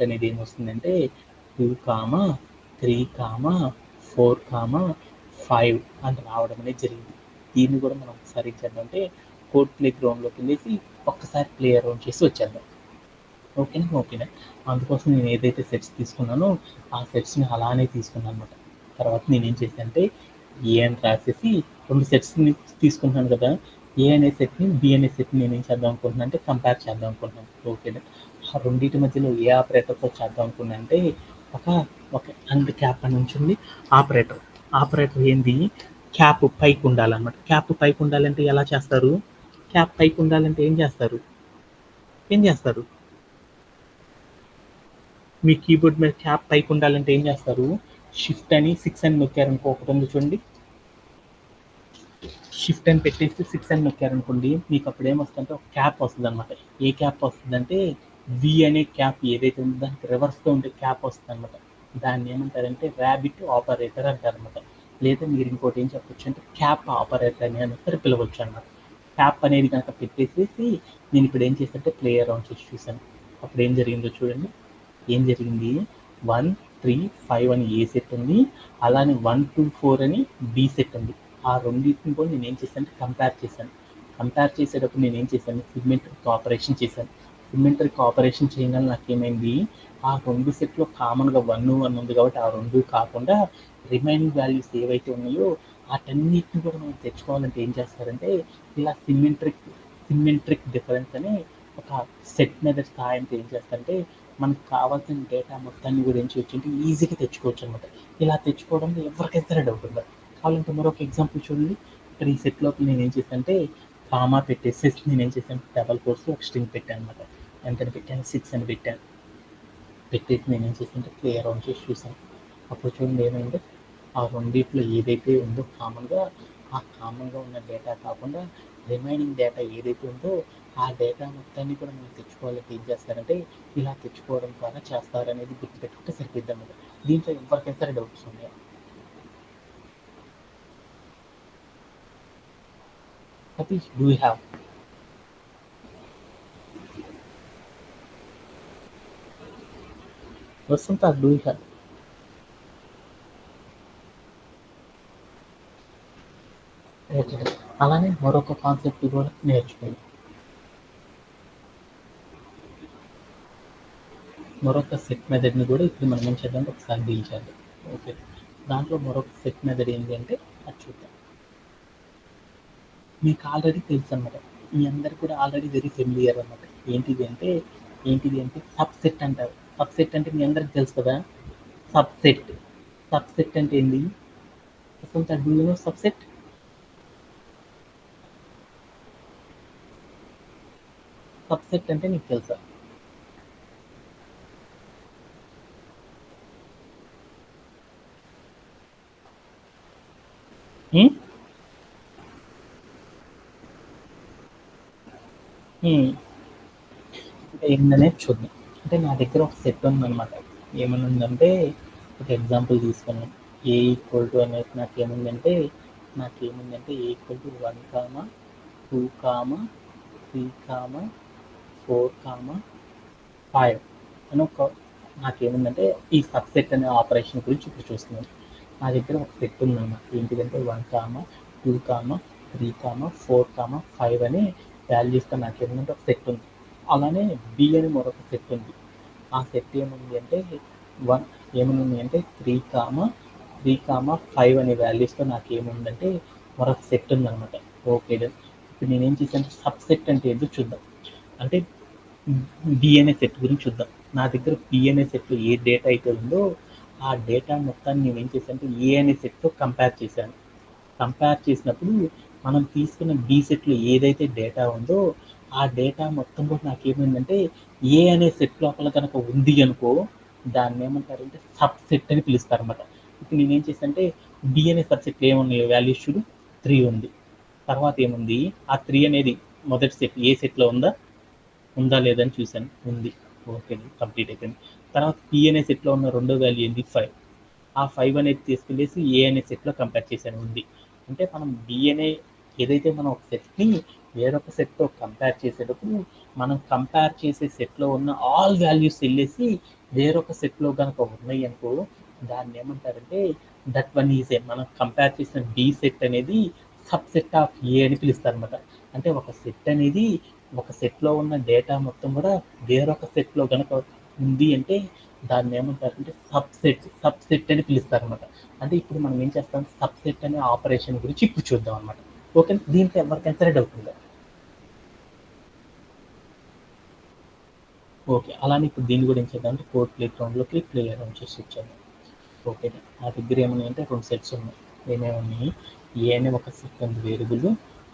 అనేది ఏమొస్తుందంటే 2, 3, 4, 5 అని రావడం అనేది జరిగింది. దీన్ని కూడా మనం ఒకసారి ఏం చేద్దామంటే కోడ్ ప్లే గ్రౌండ్లోకి వెళ్ళేసి ఒక్కసారి ప్లే అరౌండ్ చేసి వచ్చేద్దాం. ఓకేనా. అందుకోసం నేను ఏదైతే సెట్స్ తీసుకున్నానో ఆ సెట్స్ని అలానే తీసుకున్నాను అనమాట. తర్వాత నేనేం చేశానంటే ఏ అని రాసేసి 2 సెట్స్ని తీసుకుంటున్నాను కదా, ఏ అనే సెట్ని బి అనే సెట్ని నేనేం చేద్దాం అనుకుంటున్నాను అంటే కంపేర్ చేద్దాం అనుకుంటున్నాను. ఓకేనా. ఆ రెండింటి మధ్యలో ఏ ఆపరేటర్తో చేద్దాం అనుకున్నా అంటే ఒక అండ్ క్యాప్ అని ఉంటుంది ఆపరేటర్ ఏంది, క్యాప్ పైకి ఉండాలన్నమాట. క్యాప్ పైకి ఉండాలంటే ఎలా చేస్తారు, క్యాప్ పైకి ఉండాలంటే ఏం చేస్తారు, మీ కీబోర్డ్ మీద క్యాప్ పైకి ఉండాలంటే ఏం చేస్తారు, షిఫ్ట్ అని 6 అని నొక్కారనుకో, ఒకటి ఉంది చూడండి, షిఫ్ట్ అని పెట్టేసి 6 అని నొక్కారనుకోండి, మీకు అప్పుడు ఏమొస్తుందంటే ఒక క్యాప్ వస్తుంది అనమాట. ఏ క్యాప్ వస్తుందంటే వి అనే క్యాప్ ఏదైతే ఉందో దానికి రివర్స్తో ఉండే క్యాప్ వస్తుంది అనమాట. దాన్ని ఏమంటారంటే ర్యాబిట్ ఆపరేటర్ అంటారనమాట. లేదా మీరు ఇంకోటి ఏం చెప్పొచ్చు అంటే క్యాప్ ఆపరేటర్ అని అని పిలవచ్చు అనమాట. క్యాప్ అనేది కనుక పెట్టేసేసి నేను ఇప్పుడు ఏం చేశానంటే ప్లే అరౌండ్ చేసి చూశాను. అప్పుడు ఏం జరిగిందో చూడండి. ఏం జరిగింది, 1, 3, 5 అని ఏ సెట్ ఉంది, అలానే 1, 2, 4 అని బి సెట్ ఉంది. ఆ రెండింటిని కూడా నేను ఏం చేశాను, కంపేర్ చేసేటప్పుడు నేను ఏం చేశాను, సిమెట్రిక్ ఆపరేషన్ చేశాను. సిమెట్రిక్ ఆపరేషన్ చేయగానే నాకేమైంది, ఆ రెండు సెట్లో కామన్గా 1, 1 ఉంది కాబట్టి ఆ రెండు కాకుండా రిమైనింగ్ వాల్యూస్ ఏవైతే ఉన్నాయో వాటన్నిటిని కూడా మనం తెచ్చుకోవాలంటే ఏం చేస్తారంటే ఇలా సిమెట్రిక్ డిఫరెన్స్ అని ఒక సెట్ మెథడ్ సహాయంతో ఏం చేస్తారంటే మనకు కావాల్సిన డేటా మొత్తాన్ని కూడా ఏం చేయొచ్చు అంటే ఈజీగా తెచ్చుకోవచ్చు అనమాట. ఇలా తెచ్చుకోవడంలో ఎవరికైతే డౌట్ ఉందో, కావాలంటే మరొక ఎగ్జాంపుల్ చూడండి. ఇక్కడ ఈ సెట్ లోపల నేను ఏం చేశానంటే కామా పెట్టేసి నేను ఏం చేశాను, డబల్ కోర్స్ ఒక స్ట్రింగ్ పెట్టాను అనమాట. ఎంతని పెట్టాను, 6 అని పెట్టేసి నేను ఏం చేశానంటే ప్లే అరౌండ్ చేసి చూసాను. అప్పుడు చూడండి ఏమైందో, ఆ రెండిట్లో ఏదైతే ఉందో కామన్గా, ఆ కామన్గా ఉన్న డేటా కాకుండా రిమైనింగ్ డేటా ఏదైతే ఉందో ఆ డేటా మొత్తాన్ని కూడా మనం తెచ్చుకోవాలంటే ఏం చేస్తారంటే ఇలా తెచ్చుకోవడం ద్వారా చేస్తారనేది గుర్తుపెట్టుకుంటే సరిపోద్దాం కదా. దీంట్లో ఎవరికైనా సరే డౌట్స్ ఉన్నాయా? Satish, do you have? Vasantha, do you have? Okay. అలానే మరొక కాన్సెప్ట్ కూడా నేర్చుకోండి. మరొక సెట్ మెథడ్ని కూడా ఇప్పుడు మనం ఏం చేద్దాం, ఒకసారి డీల్ చేద్దాం. ఓకే. దాంట్లో మరొక సెట్ మెథడ్ ఏంటి అంటే అది చూద్దాం. మీకు ఆల్రెడీ తెలుసు అనమాట, మీ అందరికి కూడా ఆల్రెడీ వెరీ ఫెమిలియర్ అనమాట. ఏంటిది అంటే సబ్సెట్ అంటారు. సబ్సెట్ అంటే మీ అందరికి తెలుసు కదా, సబ్సెట్. సబ్సెట్ అంటే ఏంది, అసలు సబ్సెట్. సబ్సెట్ అంటే నీకు తెలుసా? హ్మ్? అంటే ఏంటనేది చూద్దాం. అంటే నా దగ్గర ఒక సెట్ ఉందన్నమాట. ఏమని ఉందంటే ఒక ఎగ్జాంపుల్ తీసుకున్నాం. ఏ ఈక్వల్ టు అనేది నాకేముందంటే ఏ ఈక్వల్ టు 1, 2, 3, 4, 5 అని నాకేముందంటే ఈ సబ్సెట్ అనే ఆపరేషన్ గురించి ఇప్పుడు చూస్తున్నాను. నా దగ్గర ఒక సెట్ ఉందన్నమాట. ఏంటిదంటే 1, 2, 3, 4, 5 అని వాల్యూస్తో నాకేముందంటే ఒక సెట్ ఉంది. అలానే బి అని మరొక సెట్ ఉంది. ఆ సెట్ ఏముంది అంటే వన్ ఏముంది అంటే 3, 5 అనే వాల్యూస్తో నాకేముందంటే మరొక సెట్ ఉందన్నమాట. ఓకే, ఇప్పుడు నేనేం చేశాను, సబ్సెట్ అంటే ఏంటో చూద్దాం. అంటే డిఎన్ఏ సెట్ గురించి చూద్దాం. నా దగ్గర పిఎన్ఏ సెట్లో ఏ డేటా అయితే ఉందో ఆ డేటా మొత్తాన్ని నేను ఏం చేశానంటే ఏ అనే సెట్తో కంపేర్ చేశాను. కంపేర్ చేసినప్పుడు మనం తీసుకున్న బి సెట్లో ఏదైతే డేటా ఉందో ఆ డేటా మొత్తం కూడా నాకేమైందంటే ఏ అనే సెట్ లోపల కనుక ఉంది అనుకో, దాన్ని ఏమంటారంటే సబ్ సెట్ అని పిలుస్తారు అనమాట. ఇప్పుడు నేనేం చేశానంటే బి అనే సబ్సెట్లో ఏమున్నాయో వాల్యూస్ చూడు, 3 ఉంది. తర్వాత ఏముంది, ఆ 3 అనేది మొదటి సెట్ ఏ సెట్లో ఉందా లేదని చూశాను, ఉంది. ఓకే, కంప్లీట్ అయిపోయింది. తర్వాత పి అనే సెట్లో ఉన్న రెండో వాల్యూ ఏంది, 5. ఆ 5 అనేది తీసుకెళ్ళేసి ఏ అనే సెట్లో కంపేర్ చేశాను, ఉంది. అంటే మనం డిఎన్ఏ ఏదైతే మనం ఒక సెట్ని వేరొక సెట్తో కంపేర్ చేసేటప్పుడు మనం కంపేర్ చేసే సెట్లో ఉన్న ఆల్ వాల్యూస్ వెళ్ళేసి వేరొక సెట్లో కనుక ఉన్నాయి అనుకో, దాన్ని ఏమంటారంటే దట్ వన్ ఈజ్ ఏ, మనం కంపేర్ చేసిన బి సెట్ అనేది సబ్సెట్ ఆఫ్ ఏ అని పిలుస్తారనమాట. అంటే ఒక సెట్ అనేది ఒక సెట్లో ఉన్న డేటా మొత్తం కూడా వేరొక సెట్లో కనుక ఉంది అంటే దాన్ని ఏమంటారంటే సబ్సెట్ అని పిలుస్తారనమాట. అంటే ఇప్పుడు మనం ఏం చేస్తాం, సబ్సెట్ అనే ఆపరేషన్ గురించి ఇప్పుడు చూద్దాం అనమాట. ఓకే, దీంట్లో ఎవరికైనా సరే డౌట్ ఉందా? ఓకే, అలానే ఇప్పుడు దీని కూడా ఏం చేద్దామంటే కోడ్ ప్లే గ్రౌండ్లోకి ప్లే అరౌండ్ చేసి ఇచ్చాను. ఓకే, నా దగ్గర ఏమన్నాయి అంటే 2 సెట్స్ ఉన్నాయి. ఏమేమి? ఏ అనే ఒక సెట్ ఉంది వేరియబుల్,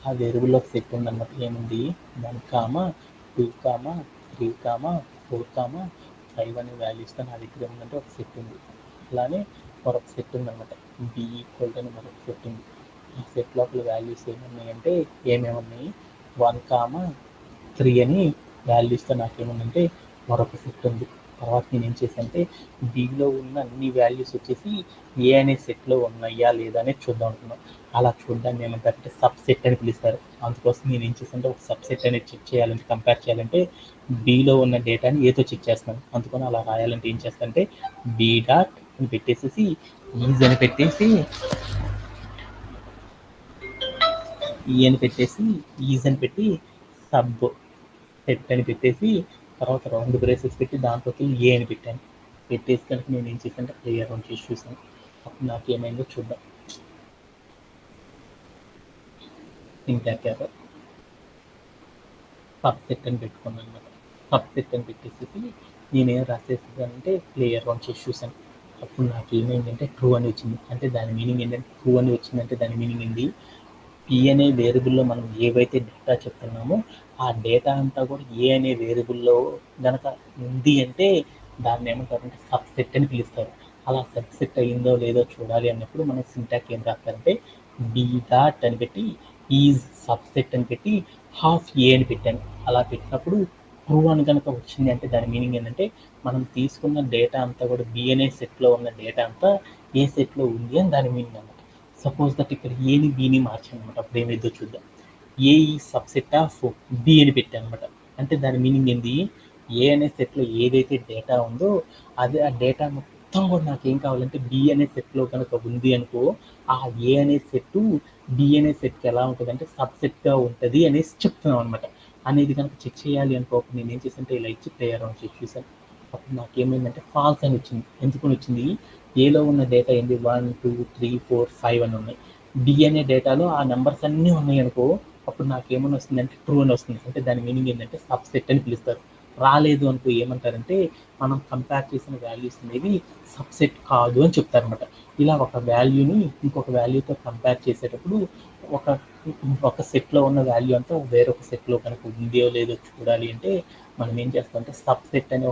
ఆ వేరియబుల్లో ఒక సెట్ ఉందన్నమాట. ఏముంది? 1, 2, 3, 4, 5 అనే వాల్యూస్తో నా దగ్గర ఏముందంటే ఒక సెట్ ఉంది. అలానే మరొక సెట్ ఉందన్నమాట, బి ఈక్వల్ టు అని మరొక సెట్ ఉంది. ఆ సెట్ లోపల వాల్యూస్ ఏమున్నాయంటే ఏమేమున్నాయి? 1, 3 అని వాల్యూస్తో నాకేముందంటే మరొక సెట్ ఉంది. తర్వాత నేను ఏం చేశానంటే బిలో ఉన్న అన్ని వాల్యూస్ వచ్చేసి ఏ అనే సెట్లో ఉన్నాయా లేదా అనేది చూద్దాం అనుకున్నాం. అలా చూడడాన్ని ఏమంటారంటే సబ్సెట్ అని పిలుస్తారు. అందుకోసం నేను ఏం చేశానంటే ఒక సబ్సెట్ అనేది చెక్ చేయాలంటే, కంపేర్ చేయాలంటే బిలో ఉన్న డేటాని ఏతో చెక్ చేస్తాను. అందుకని అలా రాయాలంటే ఏం చేస్తానంటే బి డాట్ అని పెట్టేసేసి ఈజ్ అని పెట్టేసి ఈ అని పెట్టేసి ఈజ్ అని పెట్టి సబ్ సెట్ అని పెట్టేసి తర్వాత 2 బ్రేసెస్ పెట్టి దాంట్లోకి ఏ అని పెట్టాను. పెట్టేసి కనుక నేను ఏం చేశానంటే ప్లేయర్ రన్ చేసి చూసాను. అప్పుడు నాకు ఏమైందో చూద్దాం. సింటాక్ ఎర్రర్, సబ్సెట్ అని పెట్టుకున్నాను అనమాట. సబ్సెట్ అని పెట్టేసి నేనేం రాసేసానంటే ప్లేయర్ రన్ చేసి చూసాను. అప్పుడు నాకు ఏమైందంటే ట్రూ అని వచ్చింది. అంటే దాని మీనింగ్ ఏంటంటే ట్రూ అని వచ్చిందంటే దాని మీనింగ్ ఏంటి? పి అనే వేరియబుల్లో మనం ఏవైతే డేటా చెప్తున్నామో ఆ డేటా అంతా కూడా ఏ అనే వేరియబుల్లో గనక ఉంది అంటే దాన్ని ఏమంటారంటే సబ్సెట్ అని పిలుస్తారు. అలా సబ్సెట్ అయ్యిందో లేదో చూడాలి అన్నప్పుడు మనం సింటాక్ ఏం రాస్తారంటే బి డాట్ అని పెట్టి ఈజ్ సబ్సెట్ అని పెట్టి హాఫ్ ఏ అని పెట్టాను. అలా పెట్టినప్పుడు ట్రూ అని కనుక వచ్చింది అంటే దాని మీనింగ్ ఏంటంటే మనం తీసుకున్న డేటా అంతా కూడా బి అనే సెట్లో ఉన్న డేటా అంతా ఏ సెట్లో ఉంది అని దాని మీనింగ్ అనమాట. సపోజ్ దట్ ఇక్కడ ఏని బిని మార్చాను అనమాట. అప్పుడు ఏమైందో చూద్దాం. ఏ ఈ సబ్సెట్ ఆఫ్ బి అని పెట్టాను అనమాట. అంటే దాని మీనింగ్ ఏంది? ఏ అనే సెట్లో ఏదైతే డేటా ఉందో అదే ఆ డేటా మొత్తం కూడా నాకు ఏం కావాలంటే బి అనే సెట్లో కనుక ఉంది అనుకో, ఆ ఏ అనే సెట్ బి అనే సెట్కి ఎలా ఉంటుంది అంటే సబ్సెట్గా ఉంటుంది అనేసి చెప్తున్నాం అనమాట. అనేది కనుక చెక్ చేయాలి అనుకో నేను ఏం చేశానంటే ఇలా ఇచ్చి ప్లే అరౌండ్ చేసి చూసాను. అప్పుడు నాకు ఏమైందంటే ఫాల్స్ అని వచ్చింది. ఎందుకని వచ్చింది? ఏలో ఉన్న డేటా ఏంటి? 1, 2, 3, 4, 5 అని ఉన్నాయి. డి అనే డేటాలో ఆ నెంబర్స్ అన్నీ ఉన్నాయి అనుకో, అప్పుడు నాకేమని వస్తుందంటే ట్రూ అని వస్తుంది. అంటే దాని మీనింగ్ ఏంటంటే సబ్సెట్ అని పిలుస్తారు. రాలేదు అనుకో ఏమంటారంటే మనం కంపేర్ చేసిన వాల్యూస్ అనేవి సబ్సెట్ కాదు అని చెప్తారనమాట. ఇలా ఒక వాల్యూని ఇంకొక వాల్యూతో కంపేర్ చేసేటప్పుడు ఒక ఒక సెట్లో ఉన్న వాల్యూ అంతా వేరొక సెట్లో కనుక ఉందో లేదో చూడాలి అంటే మనం ఏం చేస్తామంటే సబ్సెట్ అనే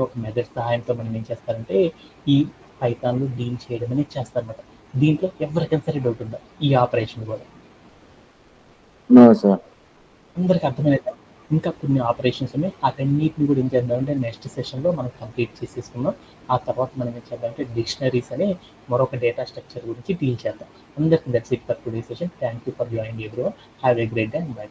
ఒక మెథడ్ సహాయంతో మనం ఏం చేస్తారంటే ఈ పైథాన్లో డీల్ చేయడం అనేది చేస్తారనమాట. దీంట్లో ఎవరికైనా సరే డౌట్ ఉందా ఈ ఆపరేషన్ కూడా? No sir. అందరికి అర్థమైతే ఇంకా కొన్ని ఆపరేషన్స్ ఉన్నాయి. అటన్నిటిని కూడా ఏం చేద్దామంటే నెక్స్ట్ సెషన్లో మనం కంప్లీట్ చేసేసుకున్నాం. ఆ తర్వాత మనం ఏం చేద్దామంటే డిక్షనరీస్ అనే మరొక డేటా స్ట్రక్చర్ గురించి డీల్ చేద్దాం. అందరికి that's it for today session. Thank you for joining everyone. Have a great day and by.